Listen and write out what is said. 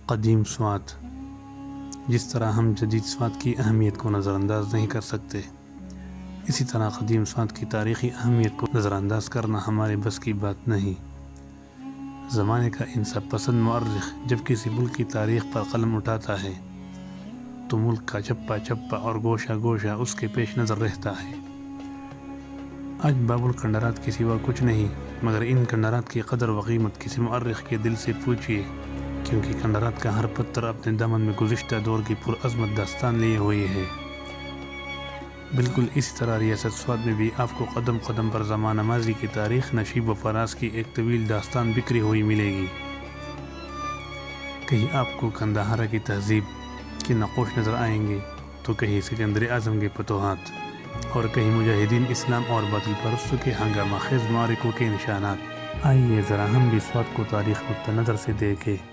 कदीम स्वात। जिस तरह हम जदीद स्वात की अहमियत को नज़रअंदाज नहीं कर सकते, इसी तरह कदीम स्वात की तारीख़ी अहमियत को नज़रअंदाज करना हमारे बस की बात नहीं। ज़माने का इंसाफ पसंद मुअर्रिख़ जब किसी मुल्क की तारीख़ पर कलम उठाता है तो मुल्क का चप्पा चप्पा और गोशा गोशा उसके पेश नज़र रहता है। आज बाबुल कंडरात के सिवा कुछ नहीं, मगर इन कंडरात की कदर व कीमत किसी मुअर्रिख़ के दिल से पूछिए, क्योंकि कंडरात का हर पत्थर अपने दामन में गुज़िश्ता दौर की पुरअज़मत दास्तान लिए हुए है। बिल्कुल इसी तरह रियासत स्वात में भी आपको कदम कदम पर ज़माना माजी की तारीख़, नशीब व फराज की एक तवील दास्तान बिखरी हुई मिलेगी। कहीं आपको कंदाहारा की तहज़ीब के नक़ोश नज़र आएंगे तो कहीं सिकंदर आज़म के फतूहात और कहीं मुजाहिदीन इस्लाम और बातिल परस्तों के हंगामा खेज़ मारिकों के निशानात। आइए ज़रा हम भी स्वात को तारीख़ नुक्ता नज़र से देखें।